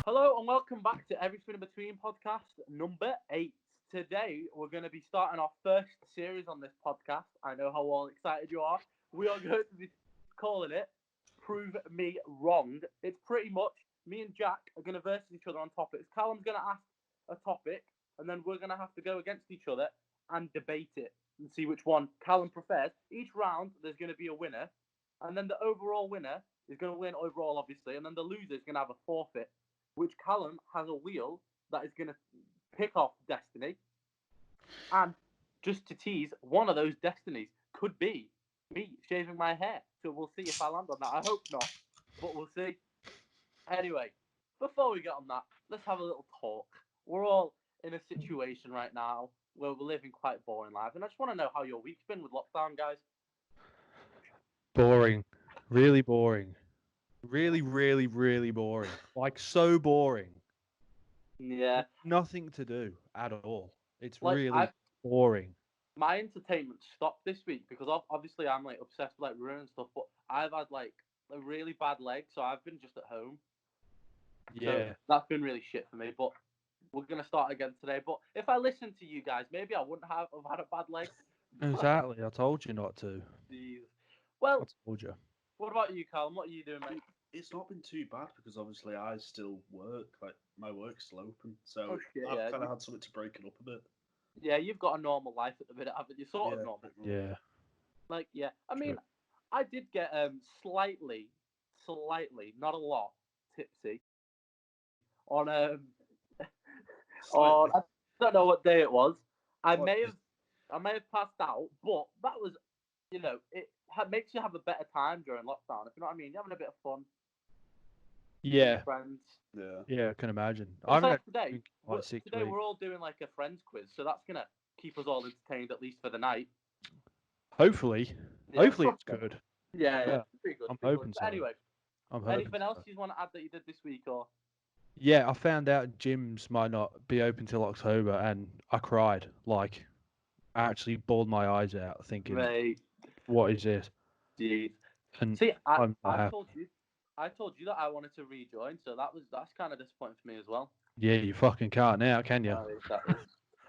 Hello and welcome back to Everything in Between podcast number 8. Today we're going to be starting our first series on this podcast. I know how all excited you are. We are going to be calling it Prove Me Wrong. It's pretty much me and Jack are going to verse each other on topics. Callum's going to ask a topic and then we're going to have to go against each other and debate it and see which one Callum prefers. Each round there's going to be a winner and then the overall winner is going to win overall, obviously, and then the loser is going to have a forfeit, which Callum has a wheel that is going to pick off Destiny. And just to tease, one of those destinies could be me shaving my hair. So we'll see if I land on that. I hope not, but we'll see. Anyway, before we get on that, let's have a little talk. We're all in a situation right now where we're living quite boring lives. And I just want to know how your week's been with lockdown, guys. Boring. Really boring. Really, really, really boring. Like, so boring. Yeah. Nothing to do at all. It's Like, really boring. My entertainment stopped this week because obviously I'm like obsessed with like running and stuff, but I've had like a really bad leg, so I've been just at home. Yeah. So that's been really shit for me, but we're going to start again today. But if I listened to you guys, maybe I wouldn't have had a bad leg. Exactly. I told you not to. Jeez. I Well, told you. what about you, Callum? What are you doing, mate? It's not been too bad because obviously I still work. Like my work's still open, so Oh, shit, I've yeah. kind of had something to break it up a bit. Yeah, you've got a normal life at the minute, haven't you? Sort of Yeah, normal. Yeah. Like, yeah. I True. mean, I did get slightly, not a lot, tipsy on Slightly. I don't know what day it was. I What? may have passed out, but that was, it makes you have a better time during lockdown. If you know what I mean, you're having a bit of fun with your Yeah. friends. Yeah. Yeah, I can imagine. It's I've like had today. like 6 Today weeks. we're all doing like a friends quiz, so that's gonna keep us all entertained at least for the night. Hopefully. Yeah, Hopefully it's trust me. good. Yeah, Yeah. pretty good. I'm Pretty hoping good. But so. anyway, I'm hoping anything else so. you want to add that you did this week, or? Yeah, I found out gyms might not be open till October, and I cried. Like, I actually bawled my eyes out thinking, Mate, what is this? jeez. And See, I'm not I happy. told you that I wanted to rejoin, so that's kind of disappointing for me as well. Yeah, you fucking can't now, can you? No, exactly.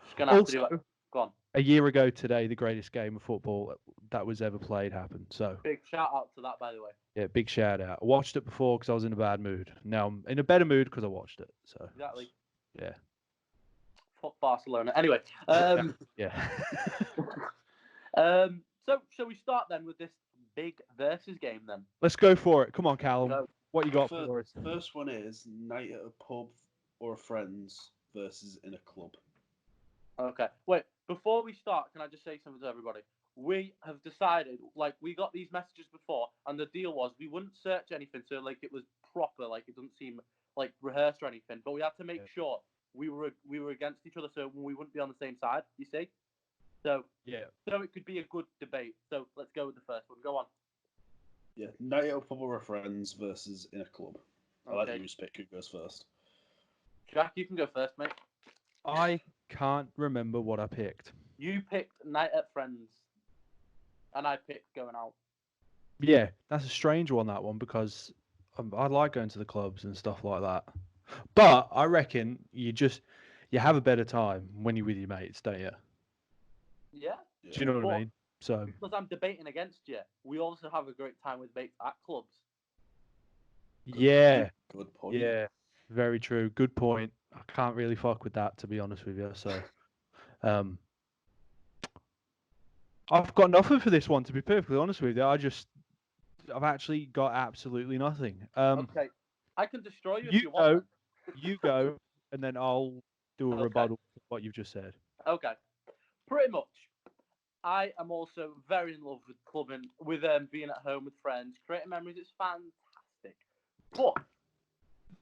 Just gonna have to do it. Also, Go on. a year ago today, the greatest game of football that was ever played happened. So, Big shout out to that, by the way. yeah, big shout out. I watched it before because I was in a bad mood. Now I'm in a better mood because I watched it. So, Exactly. yeah. Fuck Barcelona. Anyway, Yeah. so shall we start then with this big versus game then? Let's go for it. Come on, Callum. Go. What you got Fir- for us? First one is night at a pub or a friend's versus in a club. Okay. Wait, before we start, can I just say something to everybody? We have decided, like, we got these messages before, and the deal was we wouldn't search anything, so like it was proper, like it doesn't seem like rehearsed or anything. But we had to make sure we were against each other, so we wouldn't be on the same side. You see? So Yeah. so it could be a good debate. So let's go with the first one. Go on. Yeah, night at a pub or a friend's versus in a club. I'll let Okay. you pick who goes first. Jack, you can go first, mate. I can't remember what I picked. You picked night at friends, and I picked going out. Yeah, that's a strange one, that one, because I like going to the clubs and stuff like that. But I reckon you have a better time when you're with your mates, don't you? Yeah. Yeah. Do you know what But I mean? So because I'm debating against you, we also have a great time with mates at clubs. yeah, Good point. yeah, very true. Good point. I can't really fuck with that, to be honest with you. So, um, I've got nothing for this one, to be perfectly honest with you. I've actually got absolutely nothing. Okay. I can destroy you if You you want. you go, and then I'll do a Okay. rebuttal to what you've just said. Okay. Pretty much. I am also very in love with clubbing, with being at home with friends, creating memories. It's fantastic. But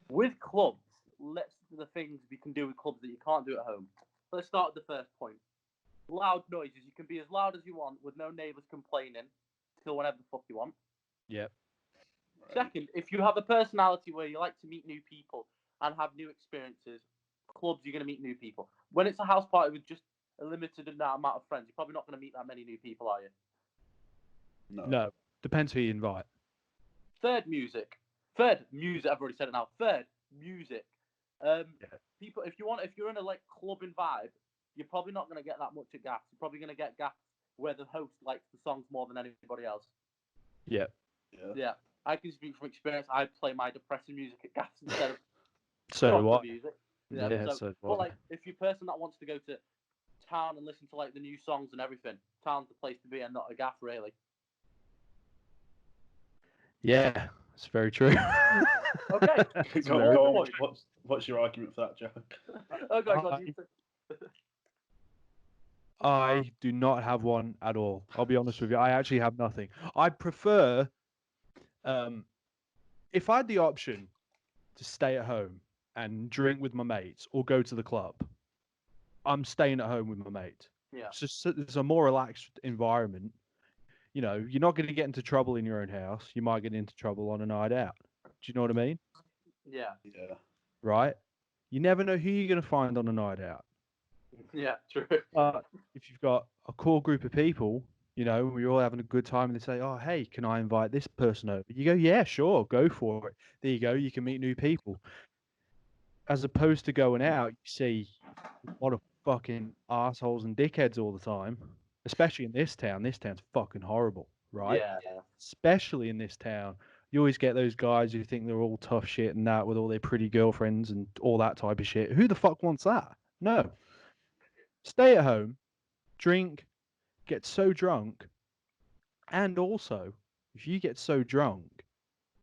with clubs, let's do the things we can do with clubs that you can't do at home. Let's start with the first point. Loud noises. You can be as loud as you want with no neighbours complaining till whenever the fuck you want. Yep. Right. Second, if you have a personality where you like to meet new people and have new experiences, clubs, you're going to meet new people. When it's a house party with just a limited amount of friends, you're probably not going to meet that many new people, are you? No, depends who you invite. Third, music. I've already said it now. Third, music. People, if you're in a like clubbing vibe, you're probably not going to get that much at gas. You're probably going to get gas where the host likes the songs more than anybody else. Yeah. Yeah. I can speak from experience. I play my depressing music at gas instead of So do proper I. music. Yeah, so do but I. like, if you're a person that wants to go to town and listen to like the new songs and everything, town's the place to be and not a gaff, really. Yeah, it's very true. Okay. It's Go, very go true. on, what's your argument for that, Jack? God. I do not have one at all. I'll be honest with you. I actually have nothing. I prefer, if I had the option to stay at home and drink with my mates or go to the club, I'm staying at home with my mate. Yeah. It's a more relaxed environment. You know, you're not going to get into trouble in your own house. You might get into trouble on a night out. Do you know what I mean? Yeah. Yeah. Right? You never know who you're going to find on a night out. Yeah, true. But if you've got a core group of people, you know, we're all having a good time, and they say, "Oh, hey, can I invite this person over?" You go, "Yeah, sure, go for it." There you go. You can meet new people. As opposed to going out, you see a lot of fucking assholes and dickheads all the time, especially in this town. This town's fucking horrible, right? Yeah. Especially in this town. You always get those guys who think they're all tough shit and that with all their pretty girlfriends and all that type of shit. Who the fuck wants that? No. Stay at home, drink, get so drunk, and also, if you get so drunk,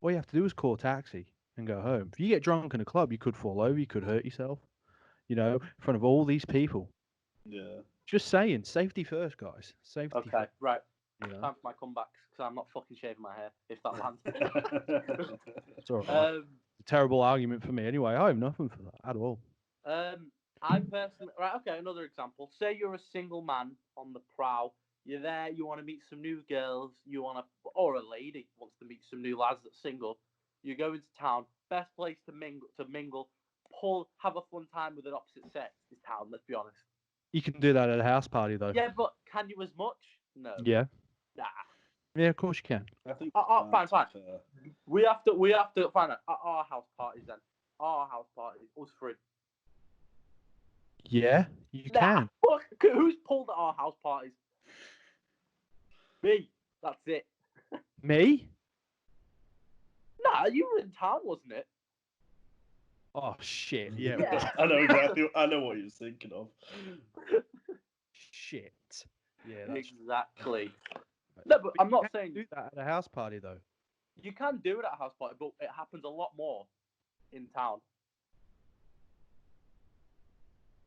all you have to do is call a taxi and go home. If you get drunk in a club, you could fall over, you could hurt yourself, you know, in front of all these people. Yeah. Just saying, safety first, guys. Safety Okay, first. right. You know, Time for my comebacks because I'm not fucking shaving my hair if that lands. it's all right. It's a terrible argument for me anyway. I have nothing for that at all. I personally, right, okay, another example. Say you're a single man on the prowl. You're there, you want to meet some new girls, or a lady wants to meet some new lads that's single. You go into town. Best place to mingle, have a fun time with an opposite sex is town. Let's be honest. You can do that at a house party, though. Yeah, but can you as much? No. Yeah. Nah. Yeah, of course you can. I think Fine. fair. We have to find out at our house parties then. Our house parties, us three. Yeah, you can. Fuck, who's pulled at our house parties? Me. That's it. Me? Nah, you were in town, wasn't it? Oh shit! Yeah. Yeah. I know exactly. I know what he was thinking of. Shit. Yeah, that's Exactly. right. No, but But I'm you not can't saying do that at a house party though. you can do it at a house party, but it happens a lot more in town.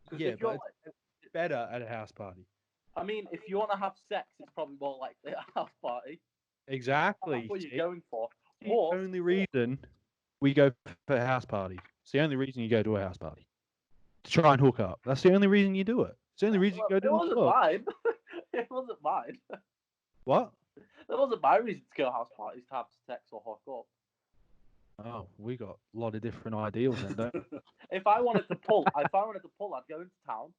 'Cause Yeah, if you're but it's better at a house party. I mean, if you want to have sex, it's probably more likely at a house party. Exactly. That's what you're See? going for. The Or only reason we go for a house party. It's the only reason you go to a house party. To try and hook up. That's the only reason you do it. It's the only reason you go it to the wasn't club. mine. It wasn't mine. What? That wasn't my reason to go to house parties to have sex or hook up. Oh, we got a lot of different ideals then, don't we? If I wanted to pull, I'd go into town.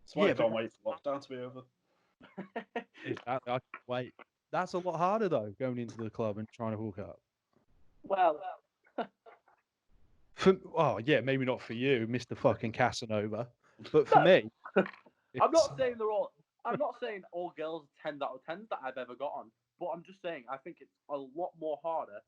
That's why Yeah, I but can't wait for lockdown to be over. Exactly. I can't wait. That's a lot harder though, going into the club and trying to hook up. Well, Oh yeah, maybe not for you, Mr. Fucking Casanova, but for No. me, I'm not saying they're all. I'm not saying all girls are 10 out of 10s that I've ever got on, but I'm just saying I think it's a lot more harder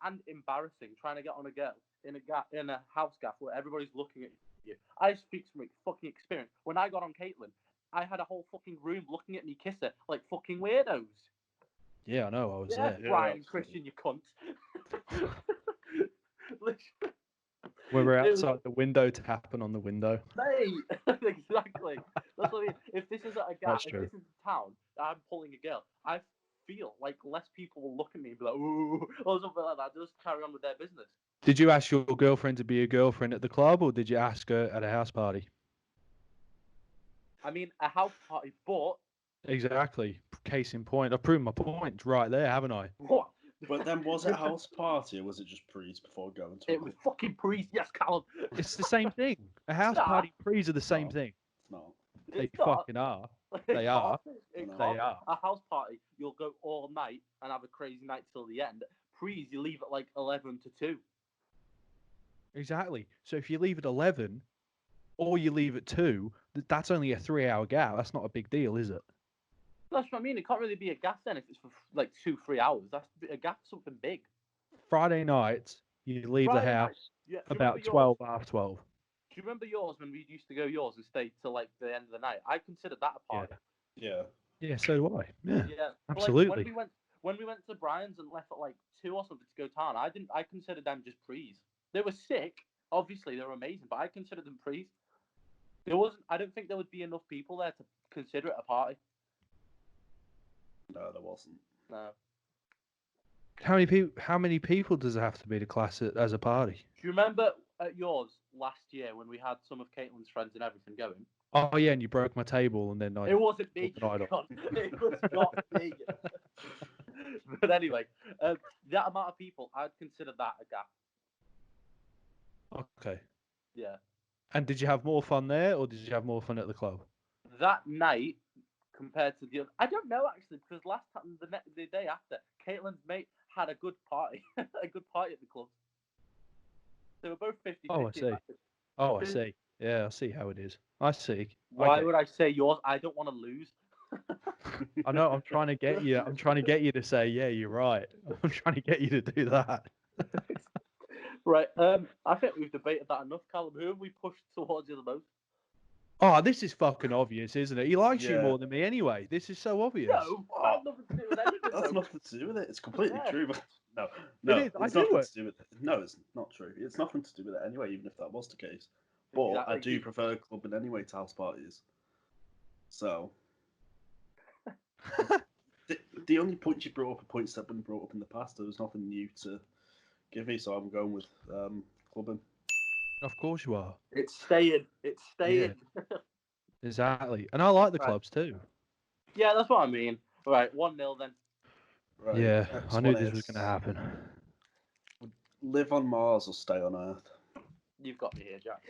and embarrassing trying to get on a girl in a house gaff where everybody's looking at you. I speak from fucking experience. When I got on Caitlin, I had a whole fucking room looking at me kiss her like fucking weirdos. Yeah, I know. I was Yeah, there. Yeah, Brian absolutely. Christian, you cunt. We were It was- outside the window tapping on the window. Mate, exactly. That's what I mean. If this is at a That's if true. this is a town, I'm pulling a girl. I feel like less people will look at me and be like, "Ooh," or something like that. Just carry on with their business. Did you ask your girlfriend to be a girlfriend at the club, or did you ask her at a house party? I mean, a house party, but Exactly. Case in point. I've proven my point right there, haven't I? what? But then, was it a house party or was it just prees before going to? It was fucking priest. Yes, Callum. It's the same thing. A house Nah. party and prees are the same No. thing. It's not. They It's not. fucking are. It's They are. not. It No. can't. They are. A house party, you'll go all night and have a crazy night till the end. Prees, you leave at like 11 to 2. Exactly. So if you leave at 11 or you leave at 2, that's only a 3-hour gap. That's not a big deal, is it? That's what I mean. It can't really be a gas then if it's for like 2-3 hours. That's a gas, something big. Friday nights, you leave the Friday night. house Yeah. Do you remember about yours? 12 after 12. Do you remember yours when we used to go yours and stay till like the end of the night? I considered that a party. Yeah. Yeah, so do I. Yeah, Yeah. But, absolutely. Like, when we went to Brian's and left at like 2 or something to go town, I considered them just prees. They were sick. Obviously, they were amazing, but I considered them prees. I don't think there would be enough people there to consider it a party. No, there wasn't. No. How many people does it have to be to class it as a party? Do you remember at yours last year when we had some of Caitlin's friends and everything going? Oh yeah, and you broke my table, and then It wasn't me. pulled the night off. It was not me. But anyway, that amount of people, I'd consider that a gap. Okay. Yeah. And did you have more fun there, or did you have more fun at the club? That night, compared to the other, I don't know actually, because last time the day after, Caitlin's mate had a good party, a good party at the club. They were both 50-50. Oh, I see. Oh, I see. Yeah, I see how it is. I see. Why would I say yours? I don't want to lose. I know. I'm trying to get you. I'm trying to get you to say, yeah, you're right. I'm trying to get you to do that. Right. I think we've debated that enough, Callum. Who have we pushed towards you the most? Oh, this is fucking obvious, isn't it? He likes you Yeah. more than me anyway. This is so obvious. No, I have nothing to do with anything. That's though. nothing to do with it. It's completely Yeah. true, but no, It is. I it's do nothing it. to do with it. No, it's not true. It's nothing to do with it anyway, even if that was the case. But I Exactly. do prefer clubbing anyway to house parties. So the only point you brought up are points that have been brought up in the past. There was nothing new to give me, so I'm going with clubbing. Of course you are. It's staying. It's staying. Exactly. And I like the Right. clubs too. Yeah, that's what I mean. Right, 1-0 then. Right. Yeah, next I knew one this was is, going to happen. Live on Mars or stay on Earth? You've got me here, Jack.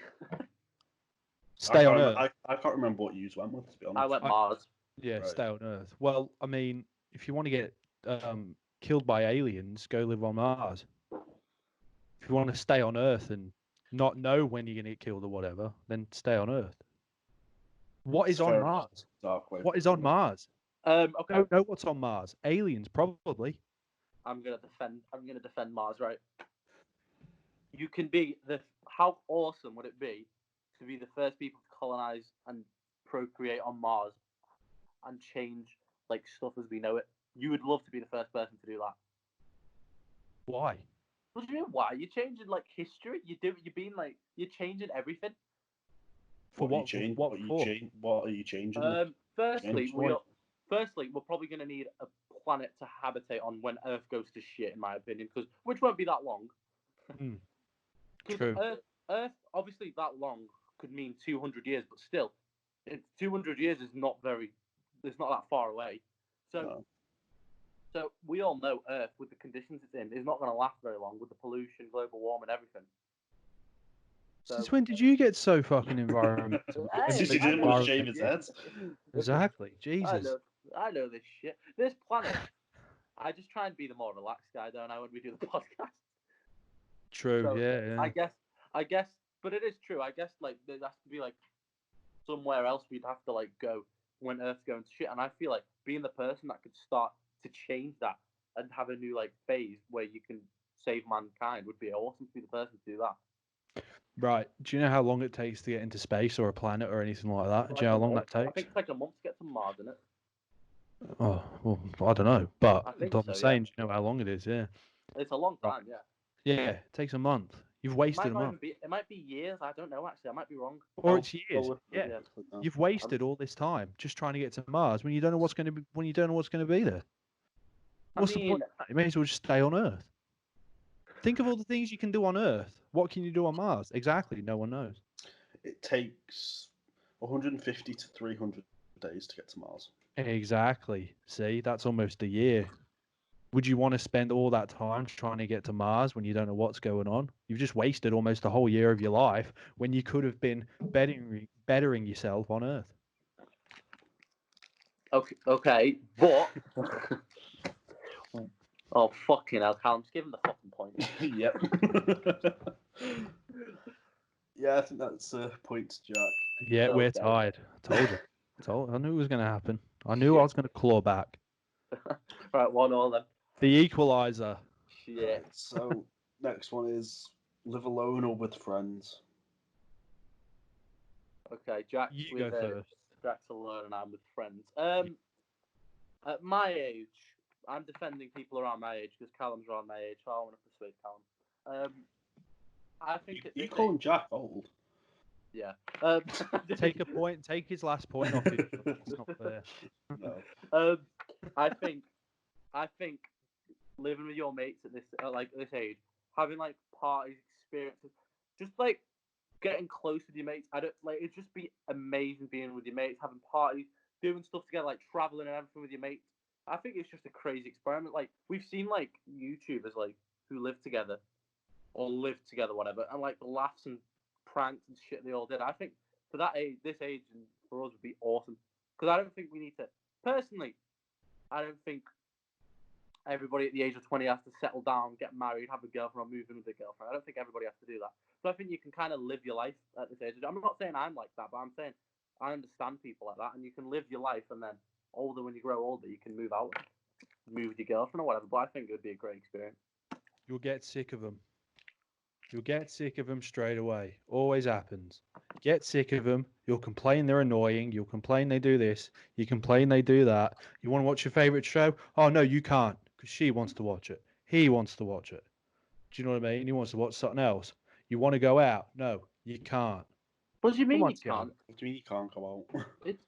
Stay on Earth. I can't remember what you went with, to be honest. I went Mars. Yeah, Right. stay on Earth. Well, I mean, if you want to get killed by aliens, go live on Mars. If you want to stay on Earth and not know when you're going to get killed or whatever, then stay on Earth. What is on Fair Mars? dark way What of is on putting it. Mars? Okay. Don't know what's on Mars. Aliens, probably. I'm gonna defend Mars, right? You can be how awesome would it be to be the first people to colonize and procreate on Mars and change like stuff as we know it? You would love to be the first person to do that. Why? What do you mean? Why? You're changing like history. You're changing everything. For What are you what? changing? What for? What are you changing? Firstly, Change we're probably going to need a planet to habitate on when Earth goes to shit, in my opinion, which won't be that long. Hmm. 'Cause True. Earth, obviously, that long could mean 200 years, but still, 200 years is not it's not that far away. So, No. so we all know Earth, with the conditions it's in, is not going to last very long with the pollution, global warming, everything. So, Since when did you get so fucking environmental? Hey, Since he I didn't know want to this shave his shit. head. Exactly. Jesus. I know this shit. This planet. I just try and be the more relaxed guy, don't I, when we do the podcast? True. So, yeah. I guess, but it is true. I guess like there has to be like somewhere else we'd have to like go when Earth's going to shit, and I feel like being the person that could start to change that and have a new like phase where you can save mankind would be awesome to be the person to do that. Right. Do you know how long it takes to get into space or a planet or anything like that? Do you know how long that I takes? think it's like a month to get to Mars, isn't it? Oh, well, I don't know. But I think I'm so, saying, do you know how long it is? Yeah. It's a long time, yeah. Yeah, it takes a month. You've It wasted might a not month. even be. It might be years. I don't know. Actually, I might be wrong. Or it's years. Go with Yeah. it. No. You've wasted all this time just trying to get to Mars when you don't know what's going to be there. What's the point? You may as well just stay on Earth. Think of all the things you can do on Earth. What can you do on Mars? Exactly. No one knows. It takes 150 to 300 days to get to Mars. Exactly. See, that's almost a year. Would you want to spend all that time trying to get to Mars when you don't know what's going on? You've just wasted almost a whole year of your life when you could have been bettering yourself on Earth. Okay, but oh fucking hell, Callum, just give him the fucking point. Yep. Yeah, I think that's a point to Jack. Yeah, we're Okay. tied. I told you. I knew it was going to happen. I knew I was going to claw back. Right, 1-1 then. The equaliser. Shit. Right, so next one is live alone or with friends. Okay, Jack's You with go first. Jack's alone and I'm with friends. At my age, I'm defending people around my age because Callum's around my age, so I want to persuade Callum. I think at You this calling age, Jack old? yeah. Take a point. Take his last point off you. It's not fair. No. I think living with your mates at this age, having like parties, experiences, just like getting close with your mates. I don't like it'd just be amazing being with your mates, having parties, doing stuff together, like traveling and everything with your mates. I think it's just a crazy experiment. Like we've seen like YouTubers like who live together or live together, whatever, and like the laughs and pranks and shit they all did. I think for that age, this age, and for us would be awesome. Because I don't think we need to. Personally, I don't think everybody at the age of 20 has to settle down, get married, have a girlfriend, or move in with a girlfriend. I don't think everybody has to do that. So I think you can kind of live your life at this age. I'm not saying I'm like that, but I'm saying I understand people like that, and you can live your life, and then older, when you grow older, you can move out, move with your girlfriend or whatever. But I think it would be a great experience. You'll get sick of them. You'll get sick of them straight away. Always happens. Get sick of them. You'll complain they're annoying. You'll complain they do this. You complain they do that. You want to watch your favorite show? Oh, no, you can't because she wants to watch it. He wants to watch it. Do you know what I mean? He wants to watch something else. You want to go out? No, you can't. What do you Come mean on, you Tiago. can't? What do you mean you can't go out? It's,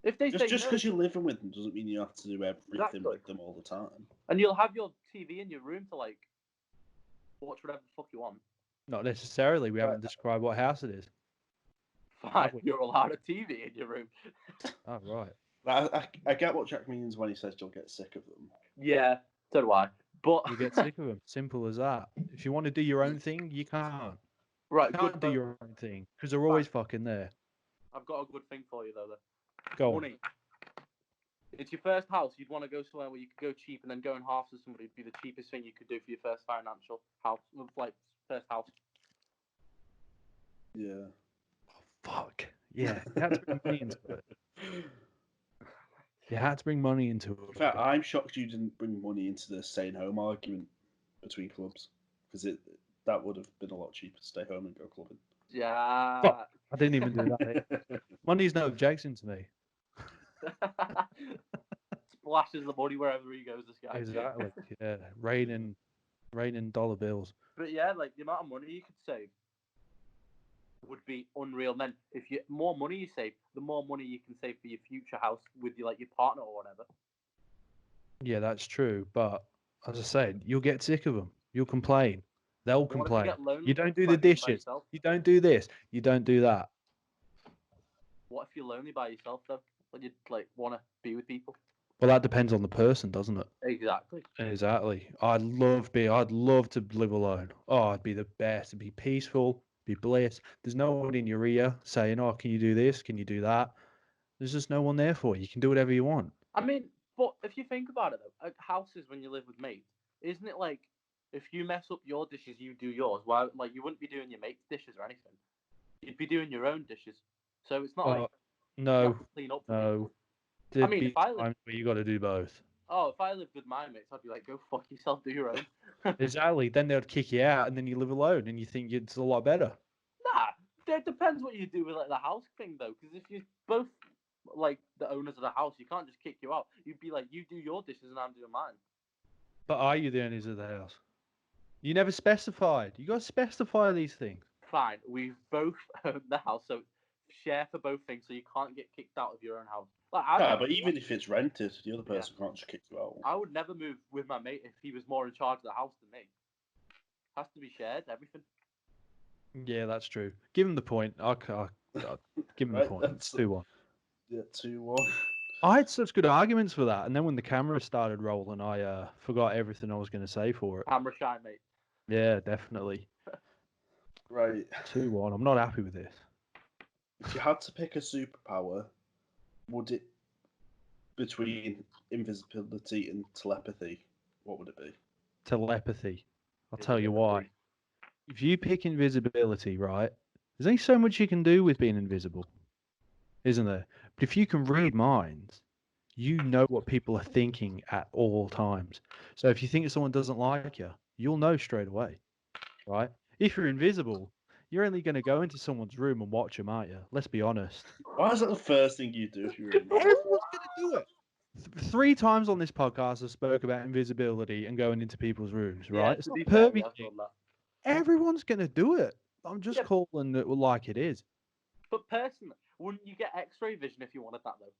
if they say Just no, because you're living with them doesn't mean you have to do everything Exactly. with them all the time. and you'll have your TV in your room to like watch whatever the fuck you want. Not necessarily. We haven't described what house it is. Fine, we? you're allowed a TV in your room. Oh, right. I get what Jack means when he says you'll get sick of them. Yeah, so do I. But You get sick of them. Simple as that. If you want to do your own thing, you can't. right, You good. can't do your own thing because they're always fucking there. I've got a good thing for you though. Go on. Money. It's your first house. You'd want to go somewhere where you could go cheap and then going halves with somebody would be the cheapest thing you could do for your first financial house, like first house. Yeah. Fuck. Yeah, you had to bring money into it. You had to bring money into In it. fact, I'm shocked you didn't bring money into the staying home argument between clubs because that would have been a lot cheaper to stay home and go clubbing. Yeah. Fuck. I didn't even do that. Money's no objection to me. Splashes the money wherever he goes, this guy. Exactly. Yeah. Raining dollar bills. But yeah, like the amount of money you could save would be unreal. And then if you more money you save, the more money you can save for your future house with your like your partner or whatever. Yeah, that's true. But as I said, you'll get sick of them. You'll complain. They'll But what if you complain. get lonely? You don't do by the being by dishes. yourself? You don't do this. You don't do that. What if you're lonely by yourself though? When you like want to be with people? Well, that depends on the person, doesn't it? Exactly. Exactly. I'd love to live alone. Oh, it'd be the best. It'd be peaceful, be bliss. There's no one in your ear saying, "Oh, can you do this? Can you do that?" There's just no one there for you. You can do whatever you want. I mean, but if you think about it though, at houses when you live with mates, isn't it like if you mess up your dishes, you do yours? Why, like you wouldn't be doing your mate's dishes or anything. You'd be doing your own dishes. So it's not like you No, have to clean up for no. people. There'd mean, be if I lived- times where you got to do both. Oh, if I lived with my mates, I'd be like, go fuck yourself, do your own. Exactly. Then they'd kick you out, and then you live alone, and you think it's a lot better. Nah, it depends what you do with like the house thing though. Because if you're both like the owners of the house, you can't just kick you out. You'd be like, you do your dishes and I'm doing mine. But are you the owners of the house? You never specified. You got to specify these things. Fine, we've both owned the house, so share for both things, so you can't get kicked out of your own house. Like, Yeah, but even if it's rented, the other Yeah. person can't just kick you out. I would never move with my mate if he was more in charge of the house than me. Has to be shared, everything. Yeah, that's true. Give him the point. I'll give him the Right, point. that's- It's 2-1. Yeah, 2-1. I had such good arguments for that, and then when the camera started rolling, I forgot everything I was going to say for it. Camera shy, mate. Yeah, definitely. Right. 2-1. I'm not happy with this. If you had to pick a superpower, would it between invisibility and telepathy? What would it be? Telepathy. I'll tell you why. if you pick invisibility, right, there's only so much you can do with being invisible, isn't there? But if you can read minds, you know what people are thinking at all times. So if you think someone doesn't like you, you'll know straight away, right? If you're invisible, you're only going to go into someone's room and watch them, aren't you? Let's be honest. Why is that the first thing you do if you're in? Everyone's going to do it. 3 times on this podcast, I spoke about invisibility and going into people's rooms, right? Yeah, It's to not be a fair, pervy I've thing. done that. Everyone's going to do it. I'm just Yeah. calling it like it is. But personally, wouldn't you get X-ray vision if you wanted that though?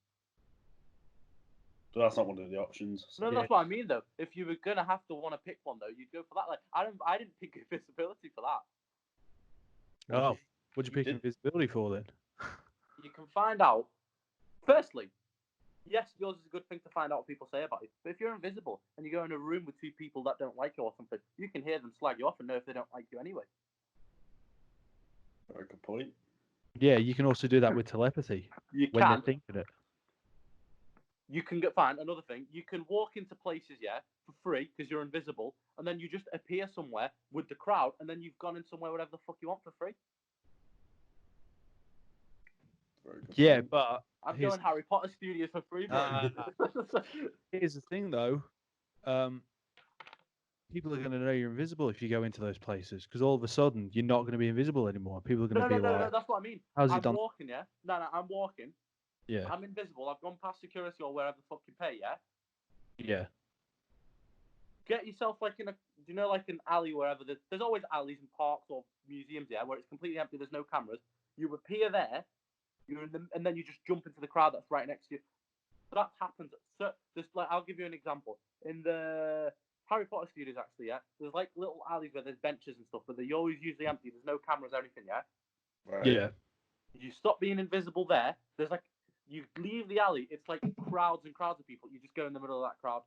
But that's not one of the options. So. No, that's what I mean though. If you were gonna have to want to pick one though, you'd go for that. Like I didn't pick invisibility for that. Oh, what'd you You pick did. invisibility for then? You can find out. Firstly, yes, yours is a good thing to find out what people say about you. But if you're invisible and you go in a room with 2 people that don't like you or something, you can hear them slag you off and know if they don't like you anyway. Very good point. Yeah, you can also do that with telepathy You when they're can. thinking it. You can find another thing. You can walk into places, yeah, for free because you're invisible, and then you just appear somewhere with the crowd, and then you've gone in somewhere whatever the fuck you want for free. Very good Yeah, point. but I'm here's, going Harry Potter Studios for free, bro. here's the thing though. People are going to know you're invisible if you go into those places because all of a sudden you're not going to be invisible anymore. People are going to be No, like, that's what I mean. how's he I'm done? walking, yeah? No, I'm walking. Yeah, I'm invisible. I've gone past security or wherever the fuck you pay, yeah? yeah. Get yourself like in a, do you know, like an alley wherever there's always alleys and parks or museums, yeah, where it's completely empty, there's no cameras. You appear there, and then you just jump into the crowd that's right next to you. So that happens. So just like I'll give you an example. In the Harry Potter studios, actually, yeah, there's like little alleys where there's benches and stuff, but they're always usually empty. There's no cameras or anything, yeah. Right. Yeah. You stop being invisible there. There's like you leave the alley. It's like crowds and crowds of people. You just go in the middle of that crowd.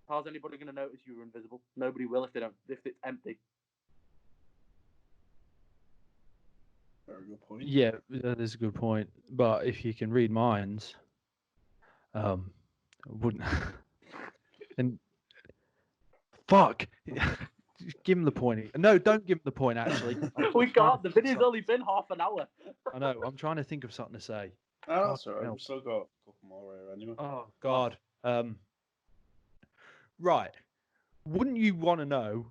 How's anybody going to notice you were invisible? Nobody will if they don't. If it's empty. Very good point. Yeah, that is a good point. But if you can read minds, wouldn't. And fuck, give him the point. No, don't give him the point. Actually, We can't. The video's only been half an hour. I know. I'm trying to think of something to say. Oh, that's alright. hell. We've still got a couple more here anyway. Oh God. Right. Wouldn't you want to know?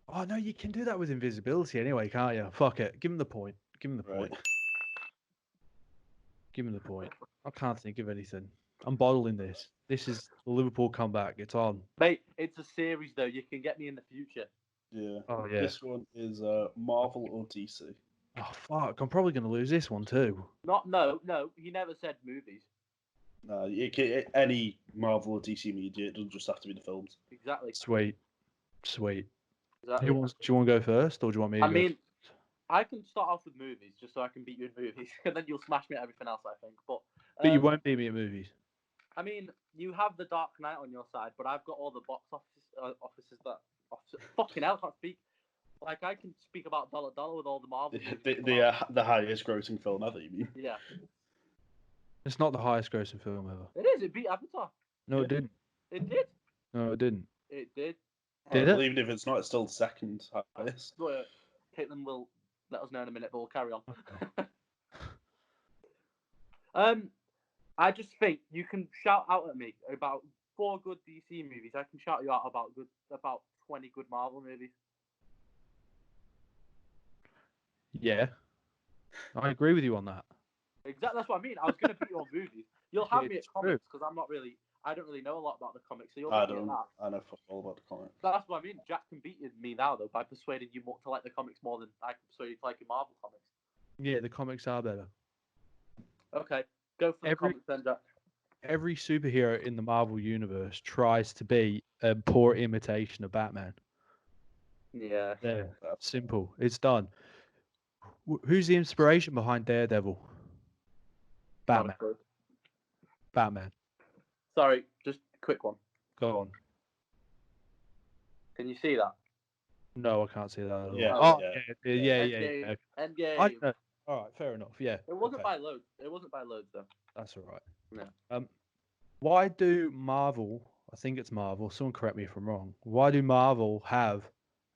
Oh no, you can do that with invisibility anyway, can't you? Fuck it. Give him the point. Give him the point. Right. Give him the point. I can't think of anything. I'm bottling this. This is the Liverpool comeback. It's on. Mate, it's a series though. You can get me in the future. Yeah. Oh yeah. This one is Marvel or DC. Oh fuck! I'm probably going to lose this one too. No. He never said movies. No, any Marvel or DC media, it doesn't just have to be the films. Exactly. Sweet. Exactly. Do you want to go first, or do you want me to I go? mean, I can start off with movies just so I can beat you in movies, and then you'll smash me at everything else. I think, but But you won't beat me at movies. I mean, you have the Dark Knight on your side, but I've got all the box offices that fucking hell, I can't speak. Like I can speak about Dollar Dollar with all the Marvel. The highest grossing film ever, you mean? Yeah. It's not the highest grossing film ever. It is. It beat Avatar. No, Yeah. it didn't. It did. No, it didn't. It did. Did I it? believe if it's not, it's still the second highest. But Caitlin will let us know in a minute, but we'll carry on. I just think you can shout out at me about 4 good DC movies. I can shout you out about 20 good Marvel movies. Yeah. I agree with you on that. Exactly. That's what I mean. I was going to beat you on movies. You'll have me at It's comics because I don't really know a lot about the comics. So you'll I beat me at don't. that. I know fuck all about the comics. That's what I mean. Jack can beat me now though by persuading you more to like the comics more than I can persuade you to like your Marvel comics. Yeah, the comics are better. Okay, go for the comics then, Jack. Every superhero in the Marvel universe tries to be a poor imitation of Batman. Yeah. Yeah, simple. It's done. Who's the inspiration behind Daredevil? Batman. Batman. Sorry, just a quick one. Go on. Can you see that? No, I can't see that at all. Yeah, Oh, yeah. yeah. Endgame. I know. All right, fair enough. Yeah. It wasn't okay. by loads. It wasn't by loads though. That's all right. Yeah. Why do Marvel? I think it's Marvel. Someone correct me if I'm wrong. Why do Marvel have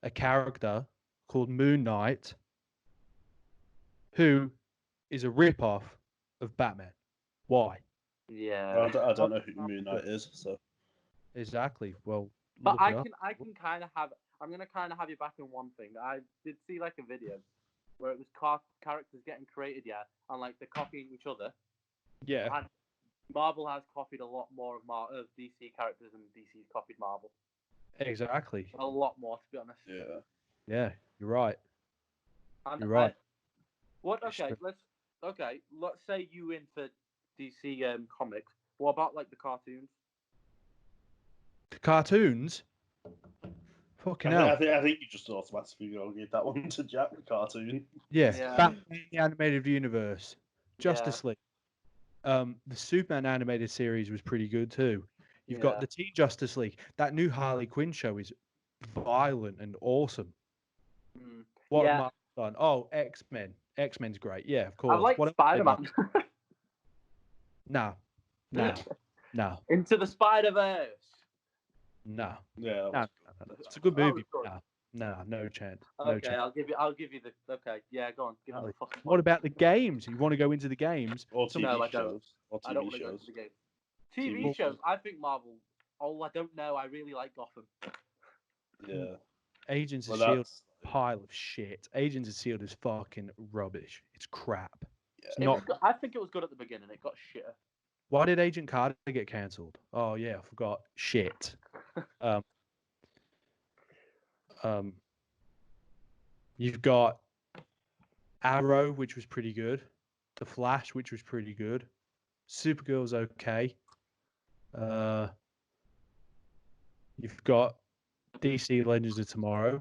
a character called Moon Knight, who is a rip-off of Batman. Why? Yeah. I don't know who Moon Knight is, so Exactly. Well, But look I it up. can kind of have. I'm gonna kind of have you back in one thing. I did see like a video where it was characters getting created, yeah, and like they're copying each other. Yeah, And Marvel has copied a lot more of DC characters than DC's copied Marvel. exactly. A lot more, to be honest. yeah. Yeah, you're right. And You're right. what? It's Okay, true. let's say you in for DC comics. What about like the cartoons? Cartoons. Fucking hell. I think you just automatically go give that one to Jack, the cartoon. Yeah. Yeah. Batman the animated universe. Yeah. Justice League. The Superman animated series was pretty good too. You've got Yeah. the Teen Justice League. That new Harley Quinn show is violent and awesome. Mm. What Yeah. have Marvel done? Oh, X-Men. X-Men's great. Yeah, of I course. like What have they done? Spider-Man. No. Into the Spider-Verse. No. Yeah. No. It's a good That movie. was good. No chance. No Okay, chance. I'll give you the. Okay, yeah, go on. Give me the fucking. What about the games? You want to go into the games? Or TV No, I don't. shows. Or I don't TV want to go into shows. the game. TV TV shows. I think Marvel. Oh, I don't know. I really like Gotham. Yeah. Agents of Well, S.H.I.E.L.D. that's pile of shit. Agents of S.H.I.E.L.D. is fucking rubbish. It's crap. It's It not. was good. I think it was good at the beginning. It got shitter. Why did Agent Carter get cancelled? Oh yeah, I forgot. Shit. You've got Arrow, which was pretty good. The Flash, which was pretty good. Supergirl's okay. You've got DC Legends of Tomorrow.